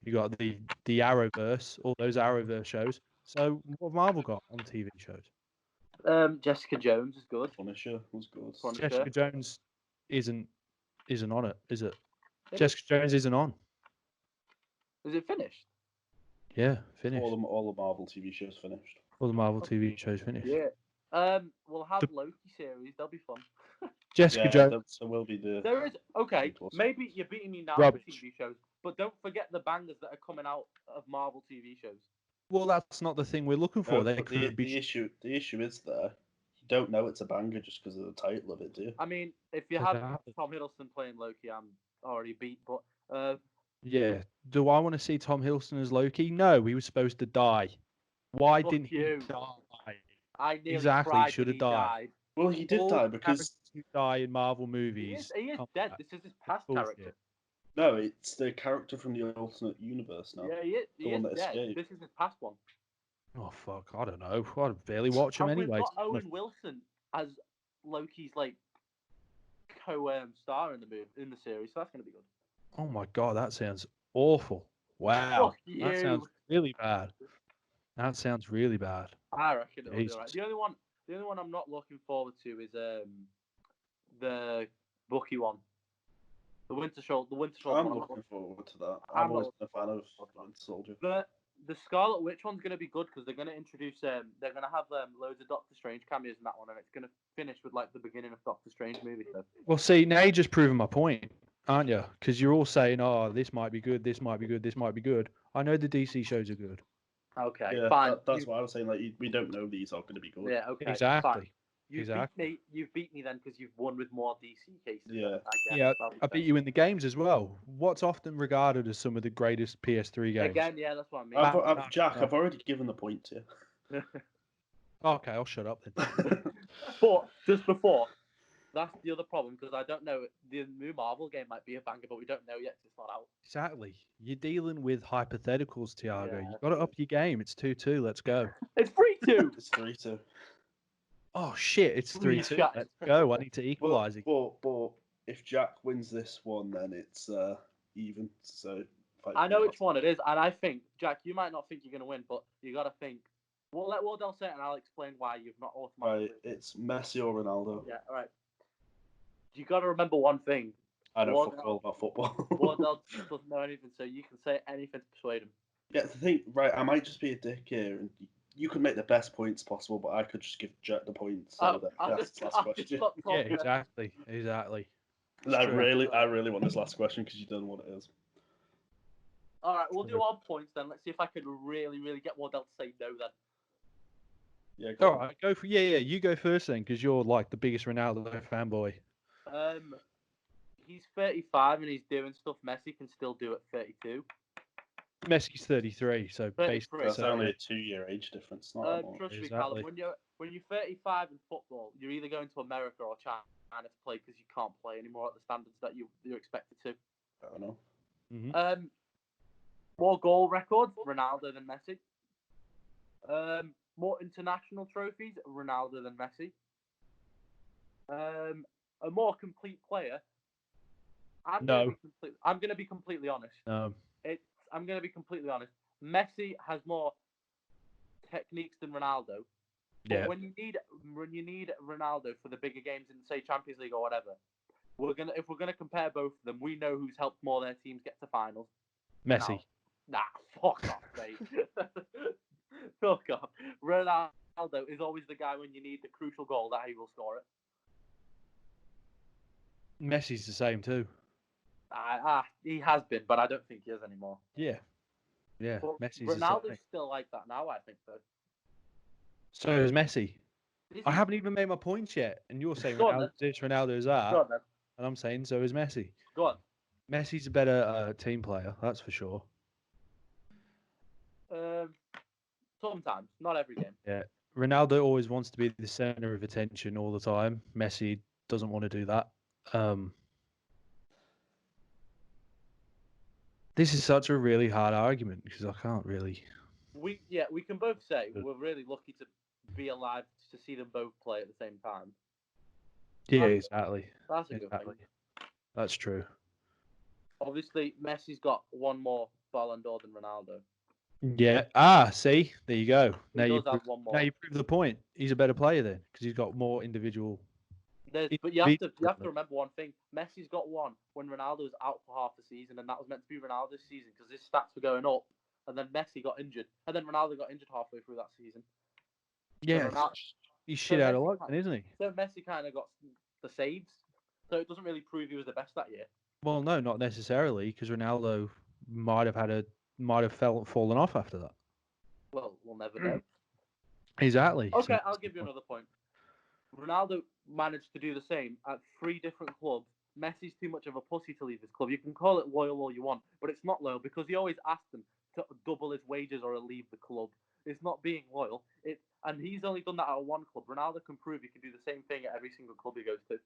You got the Arrowverse, all those Arrowverse shows. So what have Marvel got on TV shows? Jessica Jones is good. Punisher was good. Punisher. Jessica Jones isn't on it, is it? It Jessica Jones isn't on. Is it finished? Yeah, finished. All the Marvel TV shows finished. All the Marvel TV shows finished. Yeah. We'll have Loki series. They'll be fun. Jessica Yeah, Jones. there will be the. There is okay. Plus. Maybe you're beating me now Rubbish. with TV shows, but don't forget the bangers that are coming out of Marvel TV shows. Well, that's not the thing we're looking for. No, They but could be. the issue is there. You don't know it's a banger just because of the title of it, do you? I mean, if you have Exactly. Tom Hiddleston playing Loki, I'm already beat. But Yeah. Do I want to see Tom Hiddleston as Loki? No, he was supposed to die. Why Fuck didn't you. he die? I nearly Exactly, cried should when have he died. died. Well, he did All die the because characters who die in Marvel movies. He is come dead. back. This is his past Bullshit. character. no, it's the character from the alternate universe now. Yeah, he is. He The one is that dead. escaped. This is his past one. Oh fuck! I don't know. I barely watch him And anyway. we've got Owen Wilson as Loki's like co-star in the series, so that's gonna be good. Oh my god, that sounds awful. Wow, Fuck you. that sounds really bad. That sounds really bad. I reckon it'll be Jesus. alright. The only one I'm not looking forward to is the Bucky one. The Winter Soldier. I'm one. looking forward to that. I'm I'm always not been a fan of looking forward Winter Soldier. The Scarlet Witch one's gonna be good because they're gonna introduce they're gonna have loads of Doctor Strange cameos in that one, and it's gonna finish with like the beginning of Doctor Strange movie. So. Well, see, now you're just proving my point, aren't you? Because you're all saying, "Oh, this might be good. This might be good. This might be good." I know the DC shows are good. Okay, Yeah, fine. that's why I was saying. Like, we don't know these are going to be good. Yeah, okay. Exactly. Fine. You've beat me then because you've won with more DC cases. Yeah. Yeah, I beat you in the games as well. What's often regarded as some of the greatest PS3 games? Again, yeah, that's what I mean. I've already given the point to you. Okay, I'll shut up then. But just before, that's the other problem because I don't know. The new Marvel game might be a banger, but we don't know yet 'cause it's not out. Exactly. You're dealing with hypotheticals, Tiago. Yeah. You got to up your game. It's 2-2. Let's go. It's 3-2. It's 3-2. Oh shit! It's 3-2. Let's go. I need to equalise it. But if Jack wins this one, then it's even. So I know which one it is, and I think Jack, you might not think you're gonna win, but you gotta think. We'll let Wardell say it, and I'll explain why you've not automatically. Right, it's Messi or Ronaldo. Yeah, all right. You gotta remember one thing. I know fuck all about football. Wardell doesn't know anything, so you can say anything to persuade him. Yeah, the thing, right? I might just be a dick here, and you could make the best points possible, but I could just give Jack the points. So that's the last question. Yeah, exactly. I really want this last question because you don't know what it is. All right, we'll do our points then. Let's see if I can really, really get Wardell to say no then. Yeah, go All on. right, go for you go first then, because you're like the biggest Ronaldo fanboy. He's 35 and he's doing stuff Messi can still do at 32. Messi's 33, so 33. basically, That's so, only a 2-year age difference. Not that much. Trust me, Exactly. Callum. When you're 35 in football, you're either going to America or China to play because you can't play anymore at the standards that you're expected to. I don't know. Mhm. More goal records, Ronaldo than Messi. More international trophies, Ronaldo than Messi. A more complete player. I'm going to be completely honest. No. I'm going to be completely honest. Messi has more techniques than Ronaldo. But Yeah. when you need Ronaldo for the bigger games in, say, Champions League or whatever, if we're gonna compare both of them, we know who's helped more their teams get to finals. Messi. Nah, fuck off, mate. Fuck off. Ronaldo is always the guy when you need the crucial goal that he will score it. Messi's the same too. He has been, but I don't think he is anymore. Yeah. Yeah. But Messi's Ronaldo's the same. still like that now, I think, though. So is Messi. Is I he? haven't even made my points yet, and you're saying Go on, Ronaldo's this, Ronaldo's that, Go on, then. and I'm saying so is Messi. Go on. Messi's a better team player, that's for sure. Sometimes, not every game. Yeah. Ronaldo always wants to be the center of attention all the time. Messi doesn't want to do that. This is such a really hard argument because I can't really. We can both say we're really lucky to be alive to see them both play at the same time. Yeah, exactly. That's a good thing. That's true. Obviously, Messi's got one more Ballon d'Or than Ronaldo. Yeah. See, there you go. He does have one more. Now you prove the point. He's a better player then because he's got more individual. But you have to remember one thing. Messi's got one when Ronaldo was out for half the season, and that was meant to be Ronaldo's season because his stats were going up, and then Messi got injured, and then Ronaldo got injured halfway through that season. Yeah, he's shit out of luck, then, isn't he? So Messi kind of got the saves, so it doesn't really prove he was the best that year. Well, no, not necessarily, because Ronaldo might have fallen off after that. Well, we'll never know. Exactly. Okay, I'll give you another point. Ronaldo managed to do the same at 3 different clubs. Messi's too much of a pussy to leave his club. You can call it loyal all you want, but it's not loyal because he always asked them to double his wages or leave the club. It's not being loyal. And he's only done that at one club. Ronaldo can prove he can do the same thing at every single club he goes to.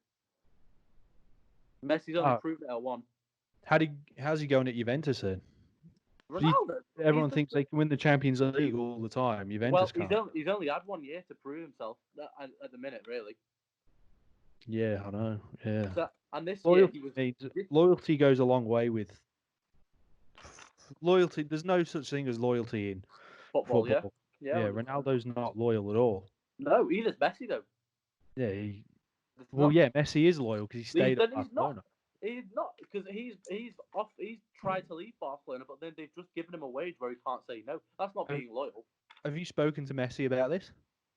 Messi's only proven it at one. How's he going at Juventus then? Ronaldo. Everyone thinks they can win the Champions League all the time. Juventus can't. He's only had 1 year to prove himself at the minute, really. Yeah, I know. Yeah. And this loyalty year loyalty goes a long way with loyalty. There's no such thing as loyalty in football. Yeah, Ronaldo's not loyal at all. No, either's Messi though. Yeah. Messi is loyal because he stayed at Barcelona. He's not because he's off. He's tried to leave Barcelona, but then they've just given him a wage where he can't say no. That's not being loyal. Have you spoken to Messi about this?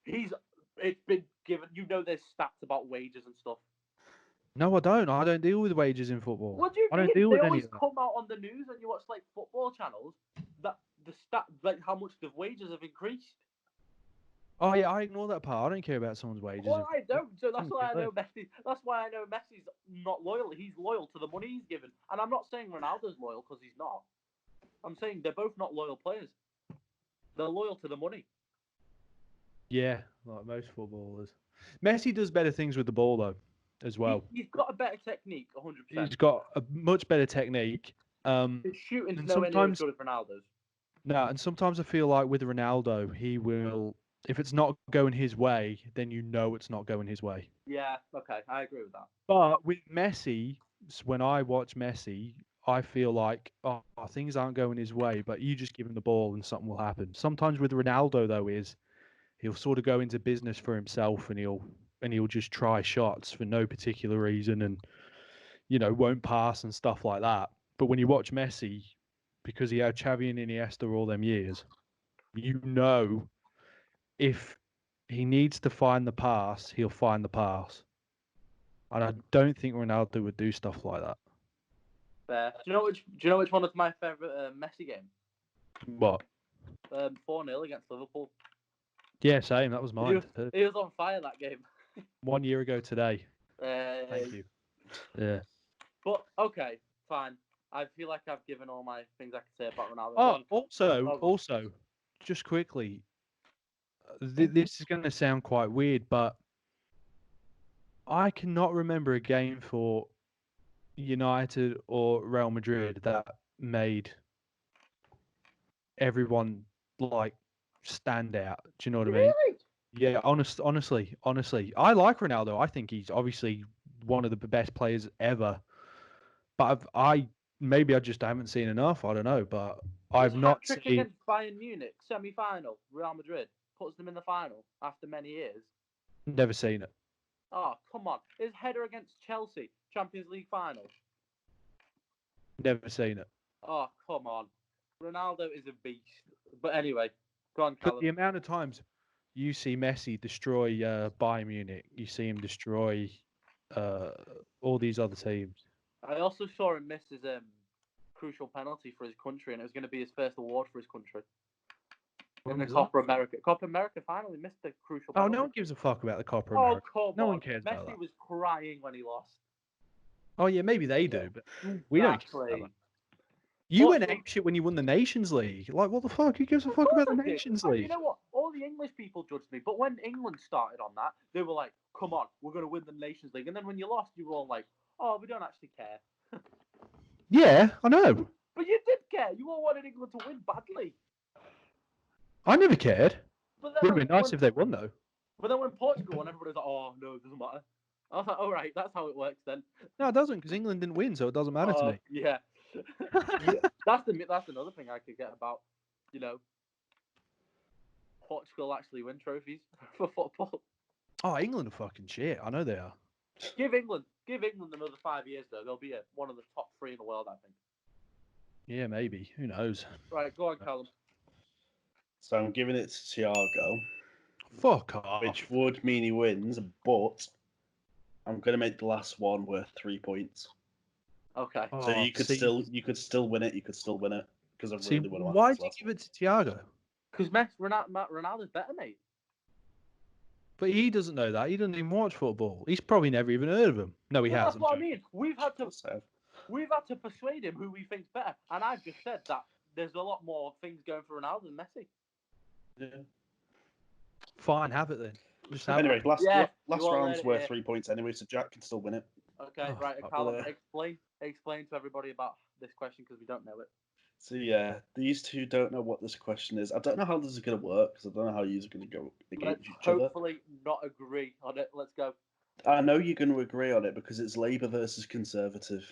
It's been given. You know, there's stats about wages and stuff. No, I don't. I don't deal with wages in football. What do you mean? Don't deal with they any always of that. come out on the news and you watch like football channels that the stat like how much the wages have increased. Oh yeah, I ignore that part. I don't care about someone's wages. Well, I don't. So that's why I know Messi. That's why I know Messi's not loyal. He's loyal to the money he's given, and I'm not saying Ronaldo's loyal because he's not. I'm saying they're both not loyal players. They're loyal to the money. Yeah, like most footballers. Messi does better things with the ball though, as well. He's got a better technique, 100%. He's got a much better technique. His shooting's nowhere near as good as Ronaldo's. No, and sometimes I feel like with Ronaldo, he will. If it's not going his way, then you know it's not going his way. Yeah, okay, I agree with that. But with Messi, when I watch Messi, I feel like things aren't going his way, but you just give him the ball and something will happen. Sometimes with Ronaldo though he'll sort of go into business for himself and he'll just try shots for no particular reason and won't pass and stuff like that. But when you watch Messi, because he had Xavi and Iniesta all them years, if he needs to find the pass, he'll find the pass. And I don't think Ronaldo would do stuff like that. Fair. Do you know which one was my favourite Messi game? What? 4-0 against Liverpool. Yeah, same. That was mine. He was on fire that game. 1 year ago today. Thank you. Yeah. But okay, fine. I feel like I've given all my things I could say about Ronaldo. Oh, also, just quickly, this is going to sound quite weird, but I cannot remember a game for United or Real Madrid that made everyone like stand out. Do you know what I mean? Really? Yeah, honestly, I like Ronaldo. I think he's obviously one of the best players ever. But maybe I just haven't seen enough. I don't know, but I've not hat-trick seen. against Bayern Munich, semi-final, Real Madrid, puts them in the final after many years. Never seen it. Oh, come on. His header against Chelsea, Champions League final. Never seen it. Oh, come on. Ronaldo is a beast. But anyway, go on, But Callum. the amount of times you see Messi destroy Bayern Munich, you see him destroy all these other teams. I also saw him miss his crucial penalty for his country, and it was going to be his first award for his country. In the Copa America. Copa America finally missed the crucial penalty. Oh, no one gives a fuck about the Copa Oh, America. come No on. one cares about Messi that. was crying when he lost. Oh, yeah, maybe they do, but we don't care about that. You went apeshit when you won the Nations League. Like, what the fuck? Who gives a fuck about the Nations League? You know what? All the English people judged me, but when England started on that, they were like, come on, we're going to win the Nations League. And then when you lost, you were all like, oh, we don't actually care. Yeah, I know. But you did care. You all wanted England to win badly. I never cared. But Would have been nice if they won, though. But then when Portugal won, everybody was like, oh, no, it doesn't matter. I was like, all right, that's how it works then. No, it doesn't, because England didn't win, so it doesn't matter to me. Yeah. That's another thing I could get about, Portugal actually win trophies for football. Oh, England are fucking shit. I know they are. Give England another 5 years though. They'll be one of the top 3 in the world, I think. Yeah, maybe. Who knows? Right, go on, Callum. So I'm giving it to Tiago. Fuck off. Which would mean he wins, but I'm going to make the last one worth 3 points. Okay. So you could still win it. You could still win it because I really want to. Why did you give it to Tiago? Because Ronaldo's better, mate. But he doesn't know that. He doesn't even watch football. He's probably never even heard of him. No, he hasn't. That's what I mean. We've had to persuade him who we think's better, and I've just said that there's a lot more things going for Ronaldo than Messi. Yeah. Fine, have it then. Anyway, last round's worth 3 points anyway, so Jack can still win it. Okay, right. Callum, explain to everybody about this question because we don't know it. So yeah, these two don't know what this question is. I don't know how this is going to work because I don't know how you're going to go against each other. Hopefully not agree on it. Let's go. I know you're going to agree on it because it's Labour versus Conservative.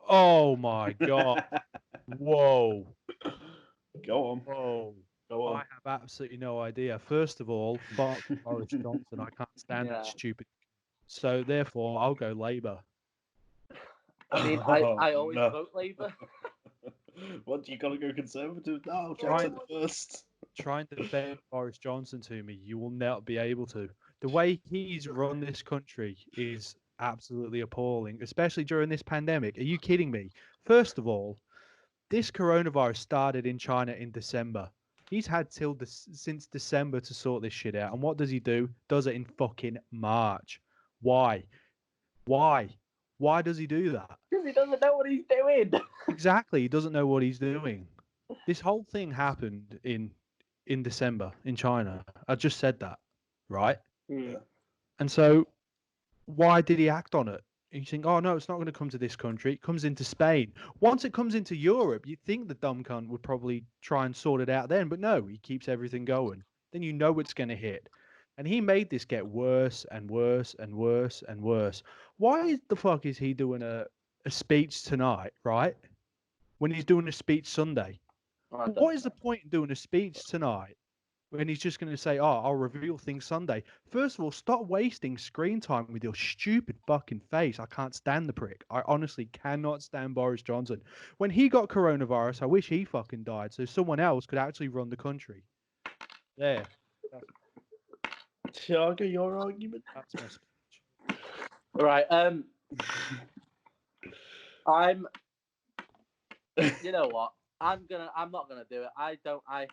Oh my god! Whoa! Go on. Whoa! Go on. I have absolutely no idea. First of all, fuck Boris Johnson. I can't stand that stupid. So therefore, I'll go Labour. I mean, I always vote Labour. What, you got to go Conservative now? Jackson first. Trying to beg Boris Johnson to me, you will not be able to. The way he's run this country is absolutely appalling, especially during this pandemic. Are you kidding me? First of all, this coronavirus started in China in December. He's had since December to sort this shit out. And what does he do? Does it in fucking March. Why? Why does he do that? Because he doesn't know what he's doing. Exactly. He doesn't know what he's doing. This whole thing happened in December in China. I just said that, right? Yeah. And so why did he act on it? You think, oh, no, it's not going to come to this country. It comes into Spain. Once it comes into Europe, you'd think the dumb cunt would probably try and sort it out then. But no, he keeps everything going. Then you know it's going to hit. And he made this get worse and worse and worse and worse. Why the fuck is he doing a speech tonight, right? When he's doing a speech Sunday? What is the point in doing a speech tonight when he's just going to say, oh, I'll reveal things Sunday? First of all, stop wasting screen time with your stupid fucking face. I can't stand the prick. I honestly cannot stand Boris Johnson. When he got coronavirus, I wish he fucking died so someone else could actually run the country. There. Tiago, your argument? That's my speech. Right. I'm. You know what? I'm not gonna do it. I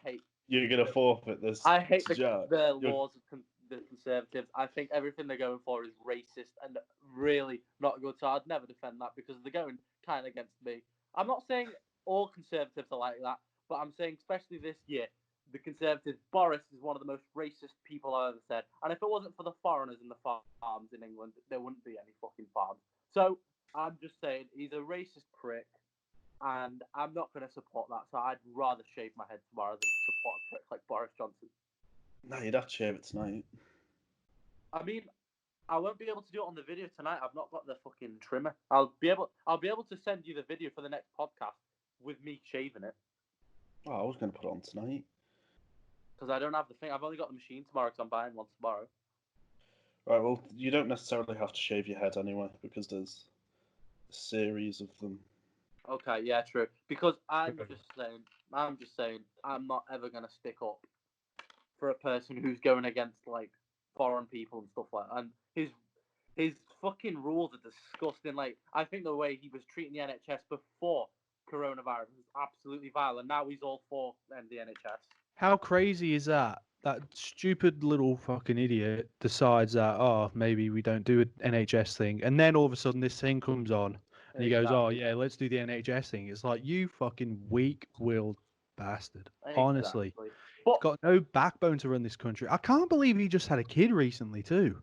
hate. You're gonna forfeit this. I hate to Jack. the laws of the Conservatives. I think everything they're going for is racist and really not good. So I'd never defend that because they're going kind of against me. I'm not saying all Conservatives are like that, but I'm saying especially this year, the Conservatives. Boris is one of the most racist people I've ever said. And if it wasn't for the foreigners in the farms in England, there wouldn't be any fucking farms. So I'm just saying he's a racist prick. And I'm not going to support that, so I'd rather shave my head tomorrow than support a prick like Boris Johnson. No, you'd have to shave it tonight. I mean, I won't be able to do it on the video tonight. I've not got the fucking trimmer. I'll be able to send you the video for the next podcast with me shaving it. Oh, I was going to put it on tonight. Because I don't have the thing. I've only got the machine tomorrow because I'm buying one tomorrow. Right, well, you don't necessarily have to shave your head anyway because there's a series of them. Okay, yeah, true. Because I'm just saying, I'm not ever going to stick up for a person who's going against, like, foreign people and stuff like that. And his fucking rules are disgusting. Like, I think the way he was treating the NHS before coronavirus was absolutely vile, and now he's all for the NHS. How crazy is that? That stupid little fucking idiot decides that, oh, maybe we don't do an NHS thing. And then all of a sudden this thing comes on and he goes, oh, yeah, let's do the NHS thing. It's like, you fucking weak-willed bastard. Honestly. Exactly. He's got no backbone to run this country. I can't believe he just had a kid recently, too.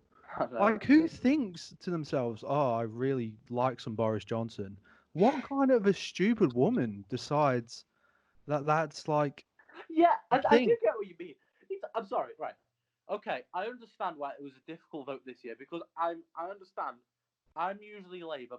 Like, who thinks to themselves, oh, I really like some Boris Johnson? What kind of a stupid woman decides that that's like... Yeah, I do thing? get what you mean. I'm sorry, right. Okay, I understand why it was a difficult vote this year because I understand. I'm usually Labour,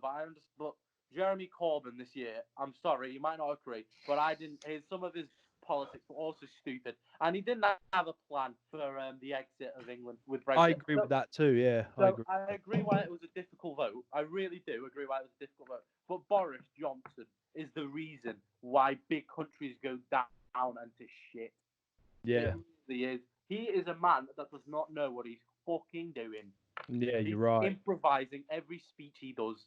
but Jeremy Corbyn this year, I'm sorry, you might not agree, but I didn't. Some of his politics were also stupid, and he didn't have a plan for the exit of England with Brexit. I agree with that too. Yeah, I agree. I agree why it was a difficult vote. I really do agree why it was a difficult vote. But Boris Johnson is the reason why big countries go down into shit. Yeah. He is. He is a man that does not know what he's fucking doing. Yeah, He's you're right. improvising every speech he does.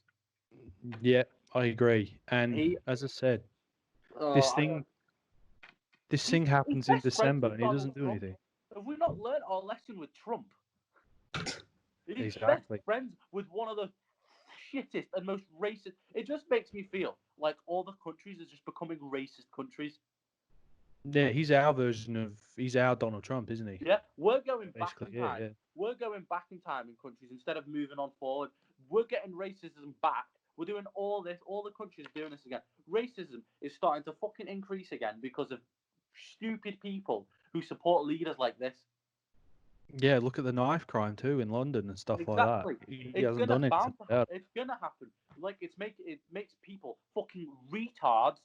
Yeah, I agree. And as I said, this thing happens in December and he doesn't do anything. Have we not learned our lesson with Trump? He's Exactly. best friends with one of the shittest and most racist. It just makes me feel like all the countries are just becoming racist countries. Yeah, he's our Donald Trump, isn't he? Yeah, we're going back Basically, in time. yeah. We're going back in time in countries instead of moving on forward. We're getting racism back. We're doing all this. All the countries are doing this again. Racism is starting to fucking increase again because of stupid people who support leaders like this. Yeah, look at the knife crime too in London and stuff like that. He hasn't done anything about it. It's gonna happen. Like it makes people fucking retards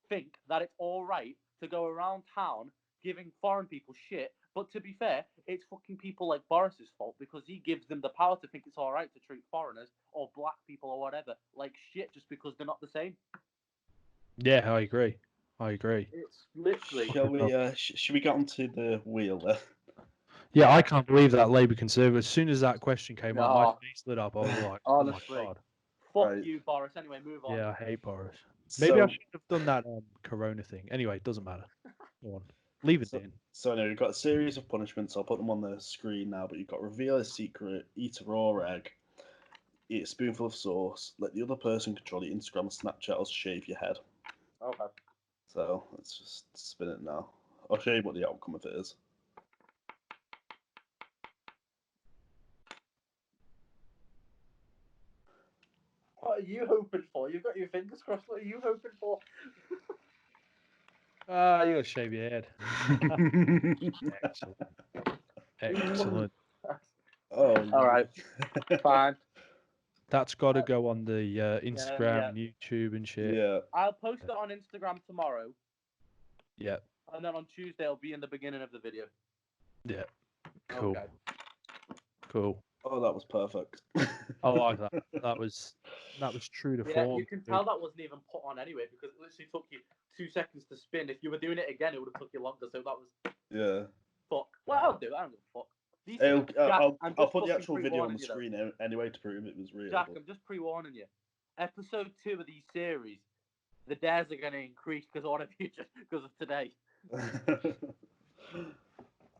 think that it's all right to go around town giving foreign people shit. But to be fair, it's fucking people like Boris's fault because he gives them the power to think it's all right to treat foreigners or black people or whatever like shit just because they're not the same. Yeah, I agree. It's literally. Should we get onto the wheel there? Yeah, I can't believe that Labour Conservative. As soon as that question came up, my No. face lit up. I was like, Honestly. oh my god. Fuck Right. you, Boris. Anyway, move on. Yeah, I hate Boris. Maybe I should have done that Corona thing. Anyway, it doesn't matter. Go on. Leave it in. So anyway, we've got a series of punishments. I'll put them on the screen now, but you've got reveal a secret, eat a raw egg, eat a spoonful of sauce, let the other person control your Instagram or Snapchat, or shave your head. Okay. So let's just spin it now. I'll show you what the outcome of it is. What are you hoping for? You've got your fingers crossed. What are you hoping for? You gotta shave your head. Excellent. Excellent. Oh, all right. Fine. That's got to go on the Instagram and YouTube and shit. Yeah. I'll post it on Instagram tomorrow. Yeah. And then on Tuesday, it'll be in the beginning of the video. Yeah. Cool. Okay. Cool. Oh, that was perfect. I like that. That was true to form. Yeah, you can tell that wasn't even put on anyway because it literally took you 2 seconds to spin. If you were doing it again, it would have took you longer. So that was. Yeah. Fuck. Well, I'll do it. I don't give a fuck. I'll put the actual video on the screen anyway to prove it was real. Jack, I'm just pre-warning you. episode 2 of these series, the dares are going to increase because of one of you just because of today.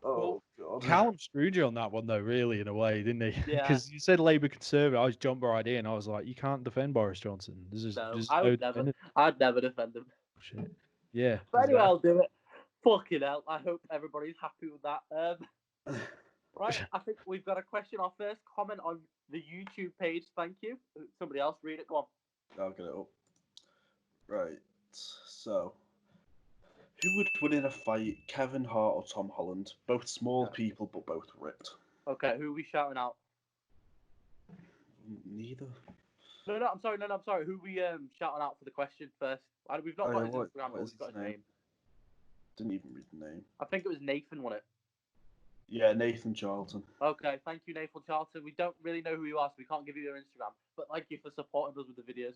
Oh God. Callum screwed you on that one though, really, in a way, didn't he? Yeah. Because you said Labour Conservative, I was jumping right in. I was like, you can't defend Boris Johnson. No, There's I no would never. defending I'd never defend him. shit. Yeah. But anyway, exactly. I'll do it. Fucking hell. I hope everybody's happy with that. Right, I think we've got a question. Our first comment on the YouTube page. Thank you. Somebody else read it. Go on. I'll get it up. Right. So, who would win in a fight, Kevin Hart or Tom Holland? Both small people, but both ripped. Okay, who are we shouting out? Neither. No, I'm sorry. I'm sorry. Who are we shouting out for the question first? We've not got his Instagram, but we've got his name. Didn't even read the name. I think it was Nathan, wasn't it? Yeah, Nathan Charlton. Okay, thank you, Nathan Charlton. We don't really know who you are, so we can't give you your Instagram. But thank you for supporting us with the videos.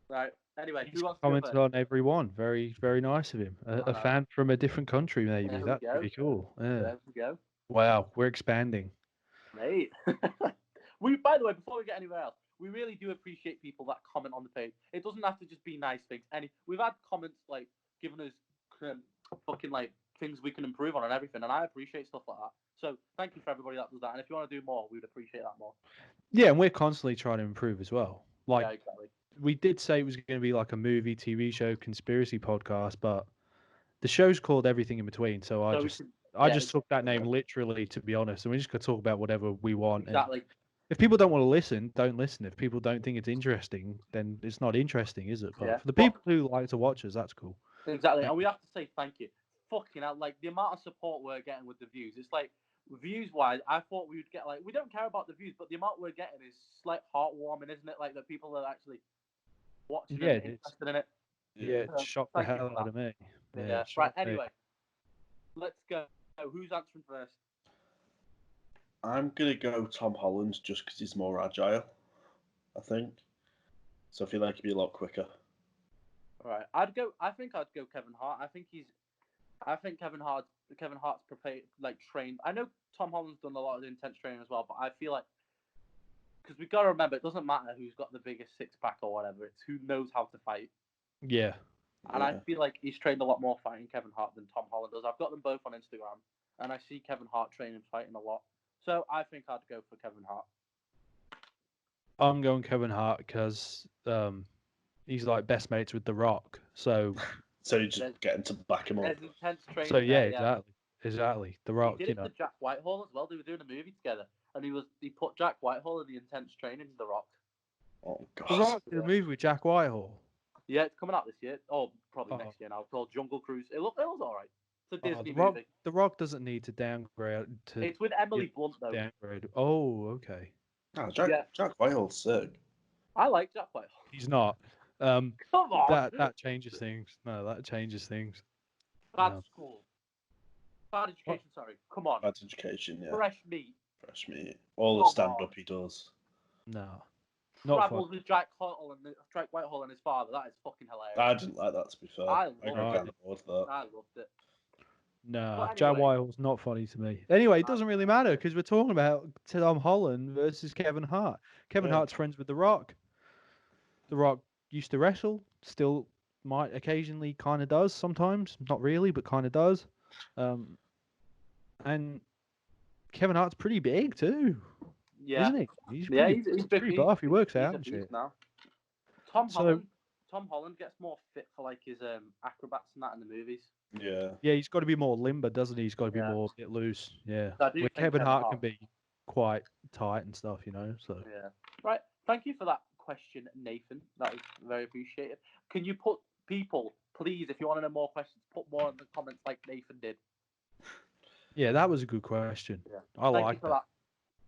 Right. Anyway, He's who wants commented to go on every one. Very, very nice of him. A fan from a different country, maybe. There we That's go. pretty cool. Yeah. There we go. Wow, we're expanding. Mate. By the way, before we get anywhere else, we really do appreciate people that comment on the page. It doesn't have to just be nice things. We've had comments like giving us fucking like things we can improve on and everything, and I appreciate stuff like that. So thank you for everybody that does that. And if you want to do more, we would appreciate that more. Yeah, and we're constantly trying to improve as well. Like, yeah, exactly. We did say it was going to be like a movie, TV show, conspiracy podcast, but the show's called Everything in Between. So I just took that name literally, to be honest, and we just could talk about whatever we want. Exactly. And if people don't want to listen, don't listen. If people don't think it's interesting, then it's not interesting, is it? But for the people who like to watch us, that's cool. Exactly, and we have to say thank you. Fucking hell, like the amount of support we're getting with the views. It's like views-wise, I thought we would get like we don't care about the views, but the amount we're getting is like heartwarming, isn't it? Like the people are actually watching and interested in it. Yeah, it shocked the hell out of me. Yeah. Right. Anyway, let's go. Who's answering first? I'm gonna go Tom Holland just because he's more agile. I think. So I feel like he'd be a lot quicker. All right. I think I'd go Kevin Hart. I think Kevin Hart's prepared, like trained. I know Tom Holland's done a lot of intense training as well, but I feel like because we got to remember it doesn't matter who's got the biggest six pack or whatever. It's who knows how to fight. Yeah. And I feel like he's trained a lot more fighting Kevin Hart than Tom Holland does. I've got them both on Instagram, and I see Kevin Hart training fighting a lot. So I think I'd go for Kevin Hart. I'm going Kevin Hart because he's like best mates with The Rock. So you just get him to back him up. There's intense training. So yeah, exactly. The Rock, he did it to Jack Whitehall as well. They were doing a movie together, and he put Jack Whitehall in the intense training to The Rock. Oh God. The Rock did a movie with Jack Whitehall. Yeah, it's coming out this year. Oh, probably next year now. It's called Jungle Cruise. It was all right. It's a Disney movie. The Rock doesn't need to downgrade. It's with Emily Blunt though. Downgrade. Oh, okay. Oh, Jack Whitehall's sick. I like Jack Whitehall. He's not. Come on. That changes things. No, that changes things. Bad school. Bad education. Sorry. Come on. Bad education. Yeah. Fresh meat. All the stand-up he does. No. Not Travels with Jack Whitehall and his father. That is fucking hilarious. I didn't like that, to be fair. I loved it. No, anyway, Jack Whitehall's not funny to me. Anyway, it doesn't really matter because we're talking about Tom Holland versus Kevin Hart. Kevin Hart's friends with The Rock. The Rock used to wrestle, still might occasionally kind of does sometimes. Not really, but kind of does. And Kevin Hart's pretty big too. Yeah. Isn't he? He's pretty buff. He works out and shit. Now. Tom Holland gets more fit for like his acrobats and that in the movies. Yeah. Yeah, he's got to be more limber, doesn't he? He's got to be more a bit loose. Yeah. Where Kevin Hart can be quite tight and stuff, you know. So. Yeah. Right. Thank you for that question, Nathan. That was very appreciated. Can you put people, please, if you want to know more questions, put more in the comments like Nathan did. Yeah, that was a good question. Yeah. I like that.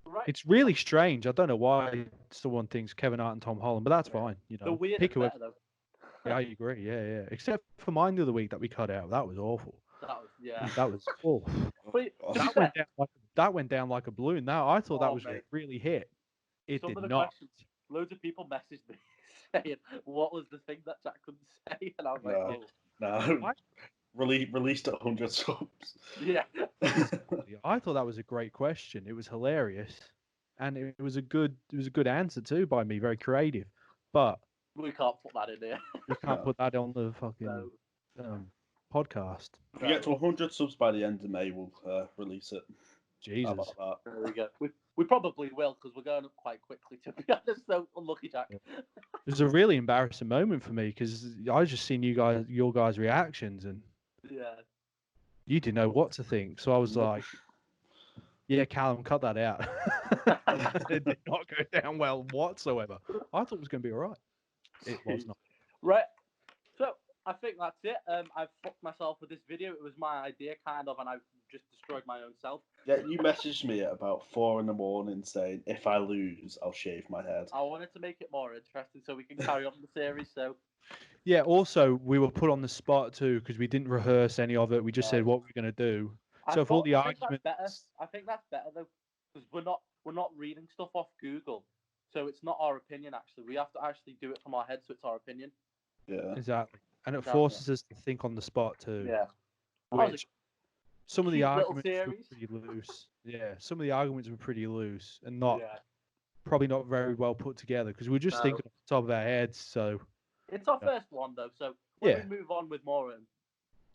Right. It's really strange. I don't know why someone thinks Kevin Hart and Tom Holland, but that's fine. You know, the weird pick whoever. Though. Yeah, I agree. Yeah. Except for mine the other week that we cut out. That was awful. That was awful. That went down like a balloon. Now I thought that was really hit. It did not. Loads of people messaged me saying, "What was the thing that Jack couldn't say?" And I was like, "Oh, no." Released at 100 subs. Yeah. I thought that was a great question. It was hilarious. and it was a good answer too by me, very creative. But We can't put that in here. you can't No. put that on the fucking No. podcast. If we get to 100 subs by the end of May, we'll release it. How Jesus. about that? There we go. We probably will because we're going up quite quickly. To be honest, so unlucky Jack. It was a really embarrassing moment for me because I just seen your guys' reactions, and Yeah. you didn't know what to think. So I was Nope. like, "Yeah, Callum, cut that out." It did not go down well whatsoever. I thought it was going to be all right. It was not. Right. So I think that's it. I've fucked myself with this video. It was my idea, kind of, and I've just destroyed my own self. Yeah, you messaged me at about 4 in the morning saying, if I lose, I'll shave my head. I wanted to make it more interesting so we can carry on the series. So Yeah. Also, we were put on the spot too because we didn't rehearse any of it. We just said Right. what we're going to do. I So if all the think that's better. arguments, I think that's better though, because we're not reading stuff off Google, so it's not our opinion. Actually, we have to actually do it from our head, so it's our opinion. Yeah. exactly, and it Exactly. forces us to think on the spot too. Yeah. That was a Which some of the cute little arguments were series. pretty loose. Yeah, some of the arguments were pretty loose and not Yeah. probably not very well put together because we were just No. thinking off the top of our heads. So It's our Yeah. first one though, so when Yeah. we move on with more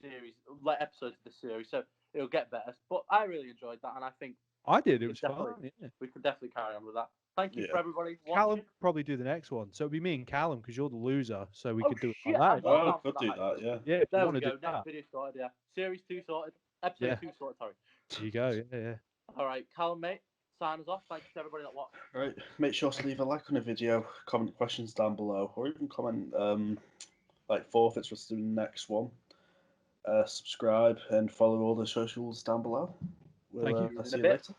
series, like episodes of the series, so it'll get better. But I really enjoyed that, and I think I did. It we was could fun. Yeah. we can definitely carry on with that. Thank you Yeah. for everybody Callum watching. could probably do the next one. So it'd be me and Callum because you're the loser. So we Oh, could do it shit, like I'm that. not Oh, down could for do that, that, actually. yeah. Yeah, if you There want we to go. do Next that. video sorted, yeah. Series 2 sorted. Episode Yeah. 2 sorted, sorry. There you go. Yeah, yeah. All right, Callum, mate, sign us off. Thank you to everybody that watched. Right. Make sure to leave a like on the video, comment questions down below, or even comment like forfeits for us to do the next one. Subscribe and follow all the socials down below. Thank you. I'll In see a you bit. later.